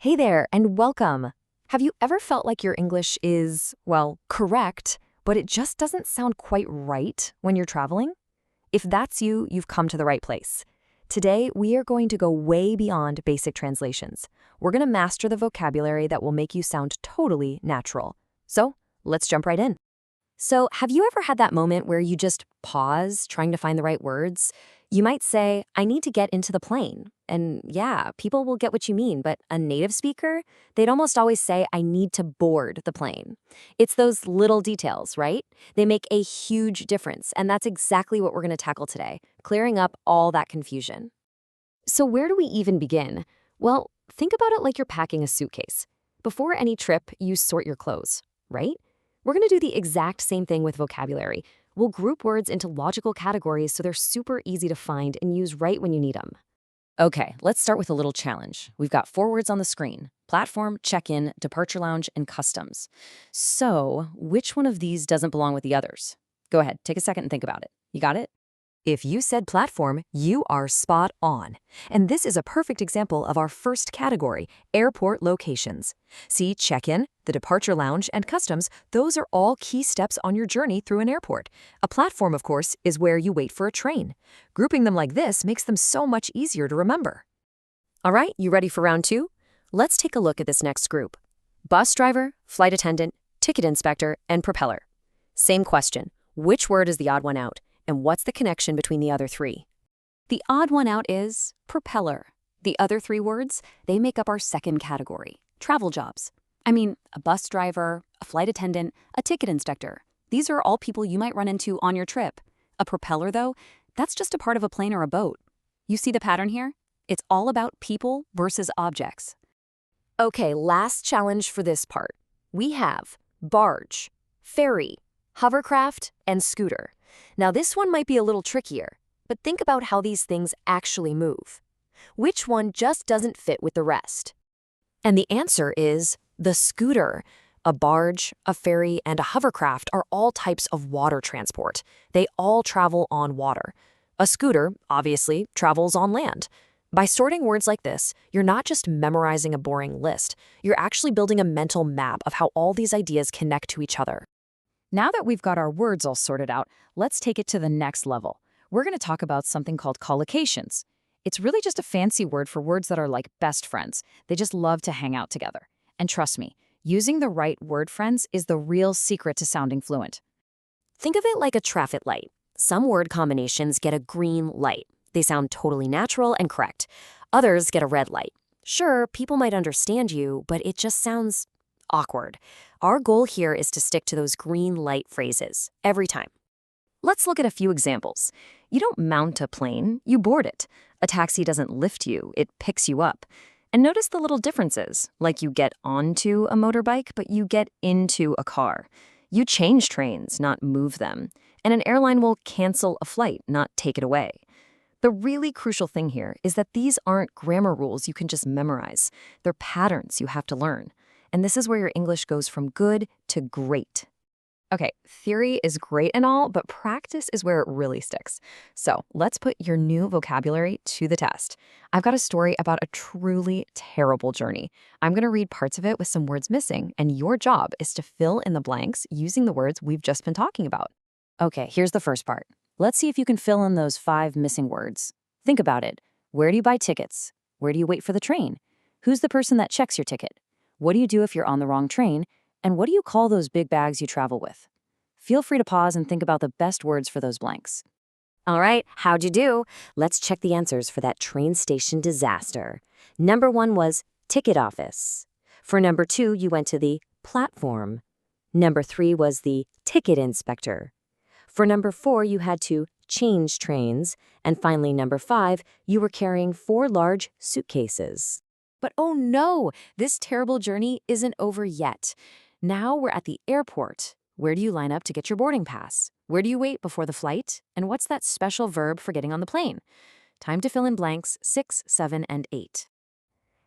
Hey there, and welcome. Have you ever felt like your English is, well, correct, but it just doesn't sound quite right when you're traveling? If that's you, you've come to the right place. Today, we are going to go way beyond basic translations. We're going to master the vocabulary that will make you sound totally natural. So, let's jump right in. So, have you ever had that moment where you just pause trying to find the right words? You might say, I need to get into the plane. And yeah, people will get what you mean, but a native speaker, they'd almost always say, I need to board the plane. It's those little details, right? They make a huge difference, and that's exactly what we're going to tackle today, clearing up all that confusion. So where do we even begin? Well, think about it like you're packing a suitcase. Before any trip, you sort your clothes, right? We're going to do the exact same thing with vocabulary. We'll group words into logical categories so they're super easy to find and use right when you need them. Okay, let's start with a little challenge. We've got 4 words on the screen: platform, check-in, departure lounge, and customs. So, which one of these doesn't belong with the others? Go ahead, take a second and think about it. You got it? If you said platform, you are spot on. And this is a perfect example of our first category, airport locations. See, check-in, the departure lounge, and customs, those are all key steps on your journey through an airport. A platform, of course, is where you wait for a train. Grouping them like this makes them so much easier to remember. All right, you ready for round 2? Let's take a look at this next group. Bus driver, flight attendant, ticket inspector, and propeller. Same question. Which word is the odd one out? And what's the connection between the other 3? The odd one out is propeller. The other 3 words, they make up our second category, travel jobs. I mean, a bus driver, a flight attendant, a ticket inspector. These are all people you might run into on your trip. A propeller, though, that's just a part of a plane or a boat. You see the pattern here? It's all about people versus objects. Okay, last challenge for this part. We have barge, ferry, hovercraft, and scooter. Now this one might be a little trickier, but think about how these things actually move. Which one just doesn't fit with the rest? And the answer is the scooter. A barge, a ferry, and a hovercraft are all types of water transport. They all travel on water. A scooter, obviously, travels on land. By sorting words like this, you're not just memorizing a boring list. You're actually building a mental map of how all these ideas connect to each other. Now that we've got our words all sorted out, let's take it to the next level. We're going to talk about something called collocations. It's really just a fancy word for words that are like best friends. They just love to hang out together. And trust me, using the right word friends is the real secret to sounding fluent. Think of it like a traffic light. Some word combinations get a green light. They sound totally natural and correct. Others get a red light. Sure, people might understand you, but it just sounds awkward. Our goal here is to stick to those green light phrases every time. Let's look at a few examples. You don't mount a plane, you board it. A taxi doesn't lift you, it picks you up. And notice the little differences, like you get onto a motorbike, but you get into a car. You change trains, not move them. And an airline will cancel a flight, not take it away. The really crucial thing here is that these aren't grammar rules you can just memorize. They're patterns you have to learn. And this is where your English goes from good to great. Okay, theory is great and all, but practice is where it really sticks. So let's put your new vocabulary to the test. I've got a story about a truly terrible journey. I'm going to read parts of it with some words missing, and your job is to fill in the blanks using the words we've just been talking about. Okay, here's the first part. Let's see if you can fill in those 5 missing words. Think about it. Where do you buy tickets? Where do you wait for the train? Who's the person that checks your ticket? What do you do if you're on the wrong train? And what do you call those big bags you travel with? Feel free to pause and think about the best words for those blanks. All right, how'd you do? Let's check the answers for that train station disaster. Number 1 was ticket office. For number 2, you went to the platform. Number 3 was the ticket inspector. For number 4, you had to change trains. And finally, number 5, you were carrying 4 large suitcases. But oh no, this terrible journey isn't over yet. Now we're at the airport. Where do you line up to get your boarding pass? Where do you wait before the flight? And what's that special verb for getting on the plane? Time to fill in blanks 6, 7, and 8.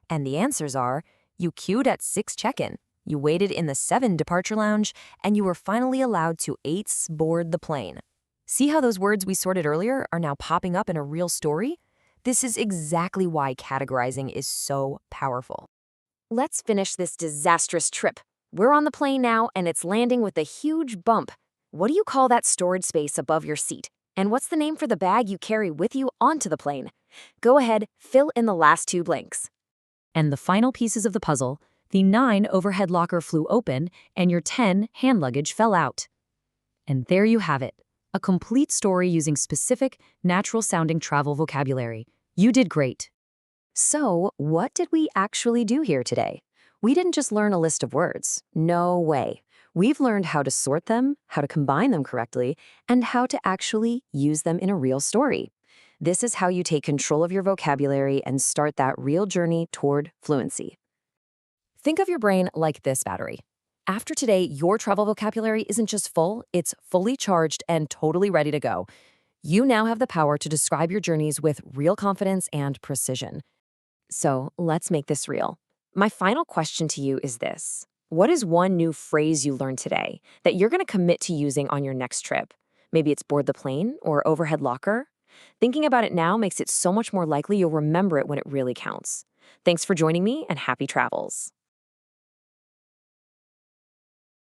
And the answers are, you queued at 6 check-in, you waited in the 7 departure lounge, and you were finally allowed to 8 board the plane. See how those words we sorted earlier are now popping up in a real story? This is exactly why categorizing is so powerful. Let's finish this disastrous trip. We're on the plane now, and it's landing with a huge bump. What do you call that storage space above your seat? And what's the name for the bag you carry with you onto the plane? Go ahead, fill in the last two blanks. And the final pieces of the puzzle, the 9 overhead locker flew open, and your 10 hand luggage fell out. And there you have it, a complete story using specific, natural-sounding travel vocabulary. You did great. So, what did we actually do here today? We didn't just learn a list of words. No way. We've learned how to sort them, how to combine them correctly, and how to actually use them in a real story. This is how you take control of your vocabulary and start that real journey toward fluency. Think of your brain like this battery. After today, your travel vocabulary isn't just full, it's fully charged and totally ready to go. You now have the power to describe your journeys with real confidence and precision. So let's make this real. My final question to you is this. What is one new phrase you learned today that you're going to commit to using on your next trip? Maybe it's board the plane or overhead locker. Thinking about it now makes it so much more likely you'll remember it when it really counts. Thanks for joining me and happy travels.